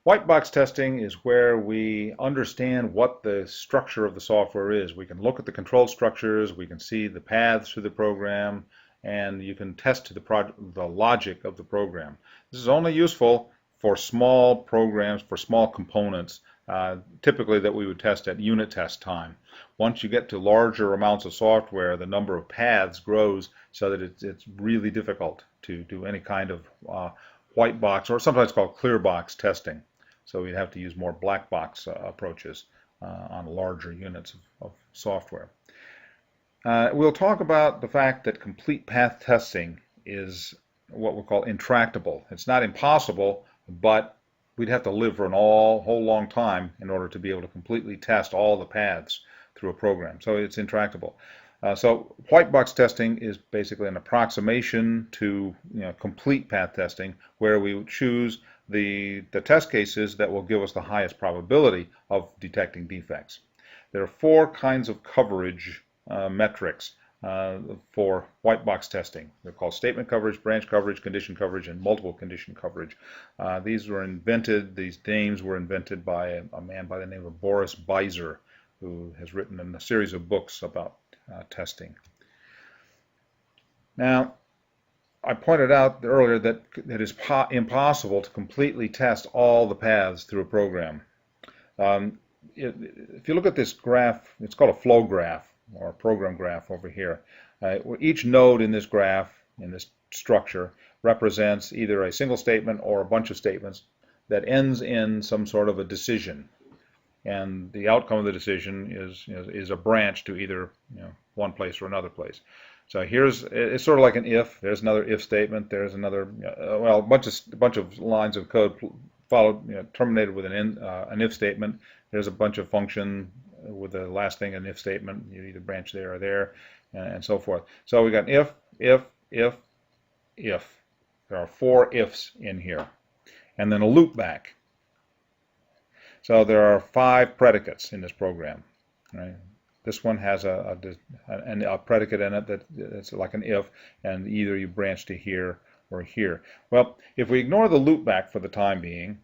White box testing is where we understand what the structure of the software is. We can look at the control structures, we can see the paths through the program, and you can test to the logic of the program. This is only useful for small programs, for small components, typically that we would test at unit test time. Once you get to larger amounts of software, the number of paths grows so that it's really difficult to do any kind of white box, or sometimes called clear box testing. So we'd have to use more black box approaches on larger units of software. We'll talk about the fact that complete path testing is what we'll call intractable. It's not impossible, but we'd have to live for whole long time in order to be able to completely test all the paths through a program. So it's intractable. So white box testing is basically an approximation to complete path testing, where we would choose the test cases that will give us the highest probability of detecting defects. There are 4 kinds of coverage metrics for white box testing. They're called statement coverage, branch coverage, condition coverage, and multiple condition coverage. These names were invented by a man by the name of Boris Beiser, who has written a series of books about testing. Now, I pointed out earlier that it is impossible to completely test all the paths through a program. If you look at this graph, it's called a flow graph or a program graph over here. Each node in this graph, in this structure, represents either a single statement or a bunch of statements that ends in some sort of a decision. And the outcome of the decision is a branch to either one place or another place. So it's sort of like an if. There's another if statement. There's another a bunch of lines of code followed terminated with an if statement. There's a bunch of function with the last thing an if statement. You either branch there or there, and so forth. So we got if. There are 4 ifs in here, and then a loop back. So there are 5 predicates in this program. Right? This one has a predicate in it that's like an if, and either you branch to here or here. Well, if we ignore the loopback for the time being,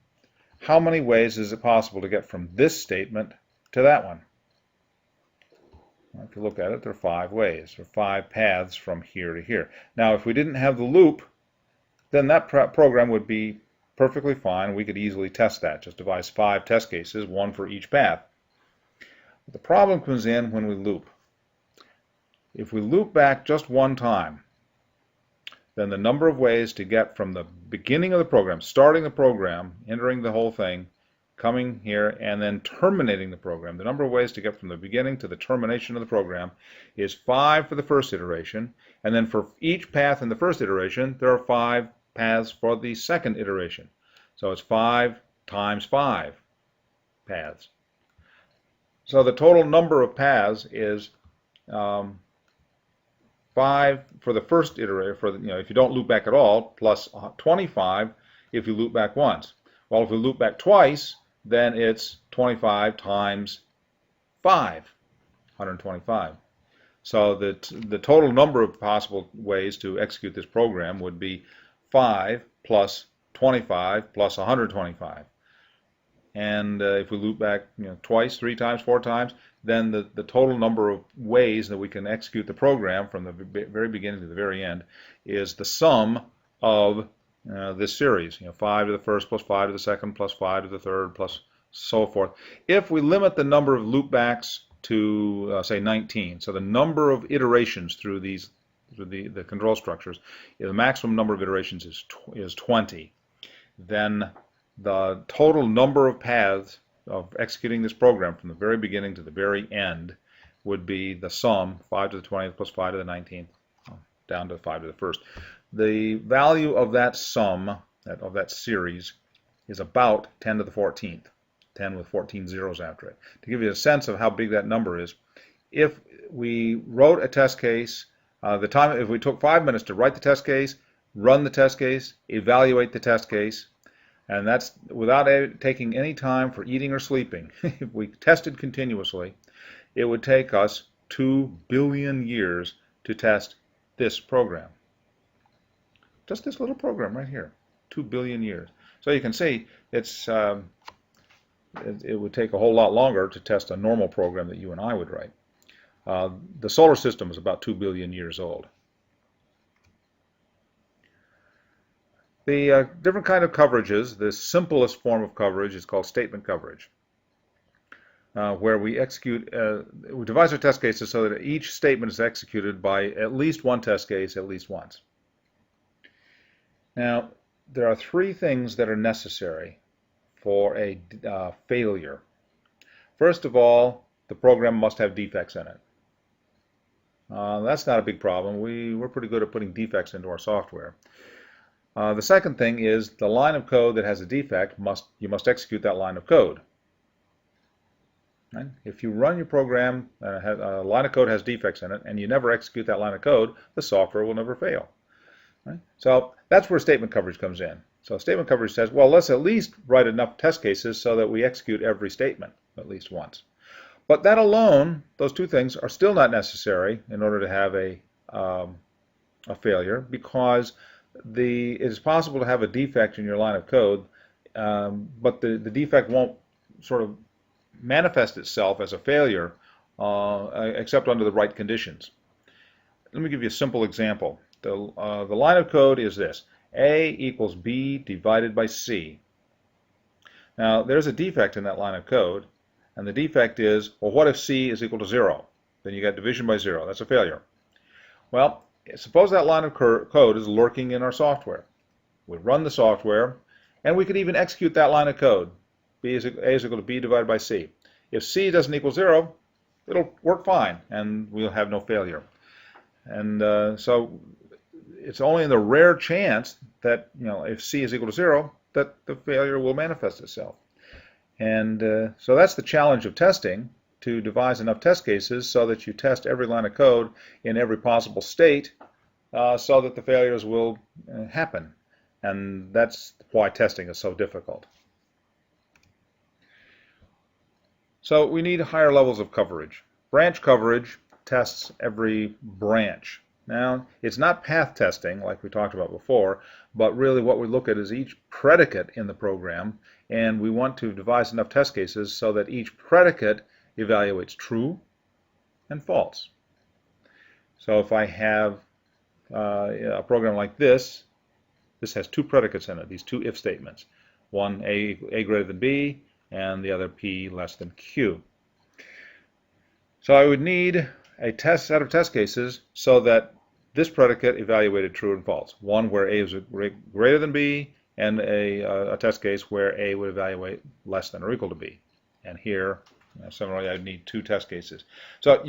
how many ways is it possible to get from this statement to that one? Well, if you look at it, there are 5 ways. There are 5 paths from here to here. Now, if we didn't have the loop, then that program would be perfectly fine. We could easily test that. Just devise 5 test cases, 1 for each path. The problem comes in when we loop. If we loop back just one time, then the number of ways to get from the beginning of the program, starting the program, entering the whole thing, coming here, and then terminating the program, the number of ways to get from the beginning to the termination of the program is 5 for the first iteration, and then for each path in the first iteration, there are 5 paths for the second iteration. So it's 5 times 5 paths. So the total number of paths is 5 for the first iteration, if you don't loop back at all, plus 25 if you loop back once. Well, if we loop back twice, then it's 25 times 5, 125. So the total number of possible ways to execute this program would be 5 plus 25 plus 125. And if we loop back twice, 3 times, 4 times, then the total number of ways that we can execute the program from the very beginning to the very end is the sum of this series. 5 to the first plus 5 to the second plus 5 to the third plus so forth. If we limit the number of loopbacks to say 19, so the number of iterations through the control structures, the maximum number of iterations is 20, then the total number of paths of executing this program from the very beginning to the very end would be the sum, 5 to the 20th plus 5 to the 19th, down to 5 to the 1st. The value of that sum, of that series, is about 10 to the 14th, 10 with 14 zeros after it. To give you a sense of how big that number is, if we wrote a test case, if we took 5 minutes to write the test case, run the test case, evaluate the test case, and that's without taking any time for eating or sleeping. If we tested continuously, it would take us 2 billion years to test this program. Just this little program right here, 2 billion years. So you can see it would take a whole lot longer to test a normal program that you and I would write. The solar system is about 2 billion years old. The different kind of coverages, the simplest form of coverage is called statement coverage, where we devise our test cases so that each statement is executed by at least one test case at least once. Now, there are three things that are necessary for a failure. First of all, the program must have defects in it. That's not a big problem. We're pretty good at putting defects into our software. The second thing is the line of code that has a defect, you must execute that line of code. Right? If you run your program, a line of code has defects in it, and you never execute that line of code, the software will never fail. Right? So that's where statement coverage comes in. So statement coverage says, well, let's at least write enough test cases so that we execute every statement at least once. But that alone, those two things, are still not necessary in order to have a failure, because it is possible to have a defect in your line of code, but the defect won't sort of manifest itself as a failure except under the right conditions. Let me give you a simple example. The line of code is this: A equals B divided by C. Now, there's a defect in that line of code, and the defect is, well, what if C is equal to 0? Then you got division by 0. That's a failure. Well, suppose that line of code is lurking in our software. We run the software, and we could even execute that line of code. A is equal to B divided by C. If C doesn't equal 0, it'll work fine, and we'll have no failure. And so it's only in the rare chance that, if C is equal to 0, that the failure will manifest itself. And so that's the challenge of testing, to devise enough test cases so that you test every line of code in every possible state so that the failures will happen. And that's why testing is so difficult. So we need higher levels of coverage. Branch coverage tests every branch. Now, it's not path testing like we talked about before, but really what we look at is each predicate in the program, and we want to devise enough test cases so that each predicate evaluates true and false. So if I have a program like this has two predicates in it, these two if statements. One A greater than B, and the other P less than Q. So I would need a set of test cases so that this predicate evaluated true and false. One where A is greater than B, and a test case where A would evaluate less than or equal to B. And here, similarly, I'd need two test cases. So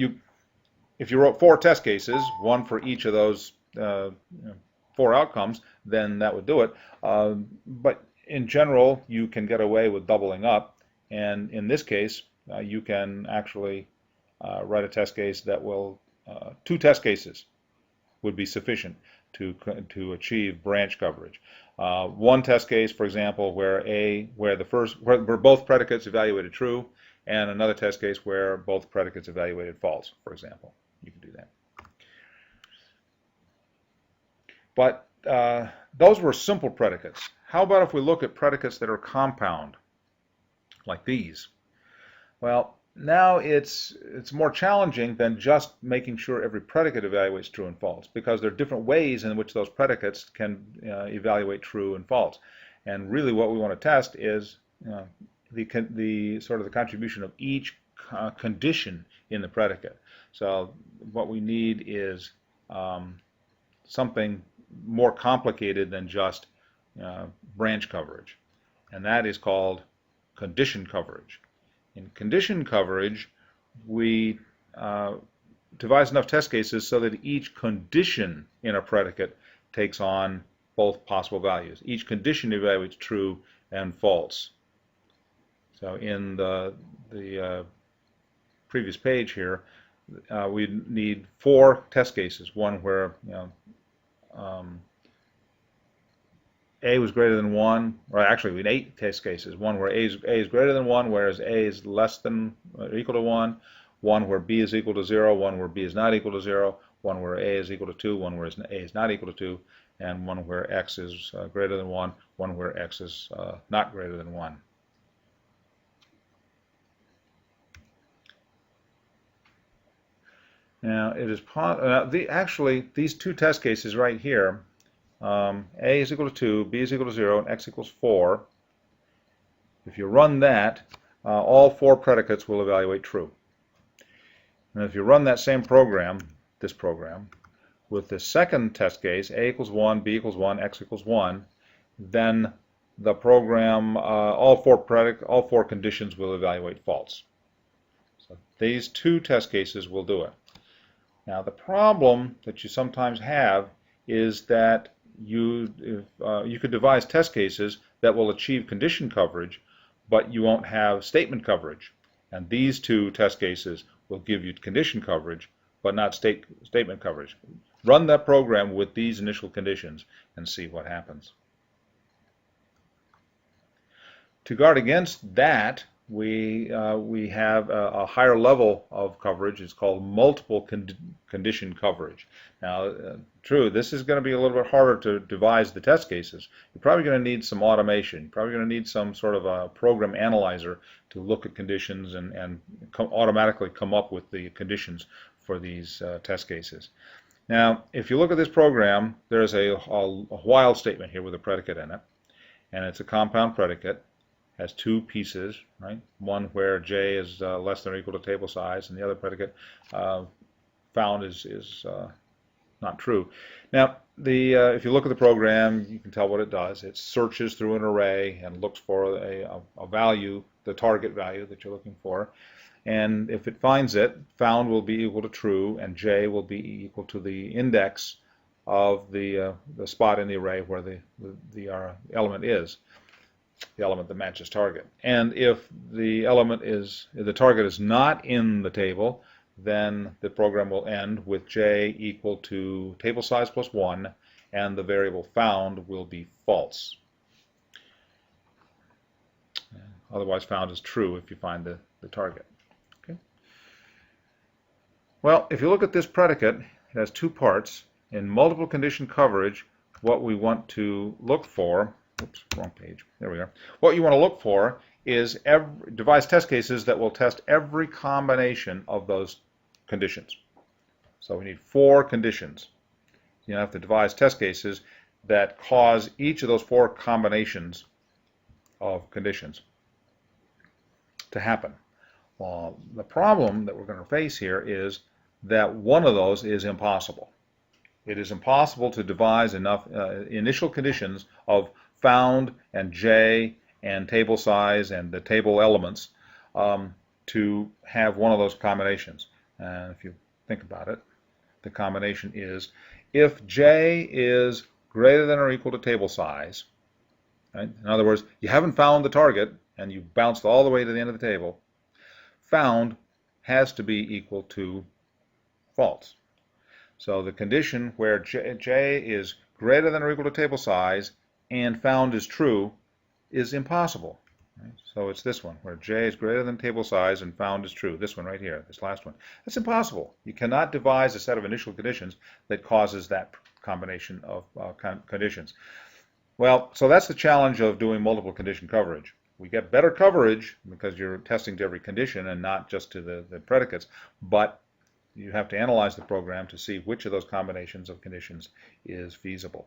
if you wrote 4 test cases, one for each of those 4 outcomes, then that would do it. But in general, you can get away with doubling up, and in this case, you can actually write a test case that will 2 test cases would be sufficient to achieve branch coverage. One test case, for example, where both predicates evaluated true, and another test case where both predicates evaluated false, for example. You can do that. But those were simple predicates. How about if we look at predicates that are compound, like these? Well, now it's more challenging than just making sure every predicate evaluates true and false, because there are different ways in which those predicates can evaluate true and false. And really what we want to test is the sort of the contribution of each condition in the predicate. So what we need is something more complicated than just branch coverage, and that is called condition coverage. In condition coverage, we devise enough test cases so that each condition in a predicate takes on both possible values. Each condition evaluates true and false. So in the previous page here, we need 4 test cases. One where A was greater than 1, or actually we need 8 test cases. One where A is greater than 1, whereas A is less than or equal to 1. One where B is equal to 0, one where B is not equal to 0, one where A is equal to 2, one where A is not equal to 2, and one where x is greater than 1, one where x is not greater than 1. Now, it is actually, these two test cases right here, a is equal to 2, b is equal to 0, and x equals 4. If you run that, all 4 predicates will evaluate true. And if you run that same program, this program, with the second test case, a equals 1, b equals 1, x equals 1, then the program, all four conditions will evaluate false. So these 2 test cases will do it. Now, the problem that you sometimes have is that you could devise test cases that will achieve condition coverage, but you won't have statement coverage. And these 2 test cases will give you condition coverage, but not statement coverage. Run that program with these initial conditions and see what happens. To guard against that, we have a higher level of coverage. It's called multiple condition coverage. Now, true, this is going to be a little bit harder to devise the test cases. You're probably going to need some automation. You're probably going to need some sort of a program analyzer to look at conditions and automatically come up with the conditions for these test cases. Now, if you look at this program, there's a while statement here with a predicate in it, and it's a compound predicate. Has 2 pieces, right? One where j is less than or equal to table size, and the other predicate found is not true. Now, if you look at the program, you can tell what it does. It searches through an array and looks for a value, the target value that you're looking for. And if it finds it, found will be equal to true, and j will be equal to the index of the spot in the array where the element is. The element that matches target. And if the target is not in the table, then the program will end with j equal to table size plus 1, and the variable found will be false. Otherwise, found is true if you find the target. Okay. Well, if you look at this predicate, it has 2 parts. In multiple condition coverage, what we want to look for, oops, wrong page. There we are. What you want to look for is devise test cases that will test every combination of those conditions. So we need 4 conditions. You have to devise test cases that cause each of those 4 combinations of conditions to happen. Well, the problem that we're going to face here is that one of those is impossible. It is impossible to devise enough initial conditions of found and j and table size and the table elements to have one of those combinations. And if you think about it, the combination is if j is greater than or equal to table size, right? In other words, you haven't found the target and you bounced all the way to the end of the table, found has to be equal to false. So the condition where j is greater than or equal to table size and found is true is impossible. Right? So it's this one, where j is greater than table size and found is true. This one right here, this last one. That's impossible. You cannot devise a set of initial conditions that causes that combination of conditions. Well, so that's the challenge of doing multiple condition coverage. We get better coverage because you're testing to every condition and not just to the predicates, but you have to analyze the program to see which of those combinations of conditions is feasible.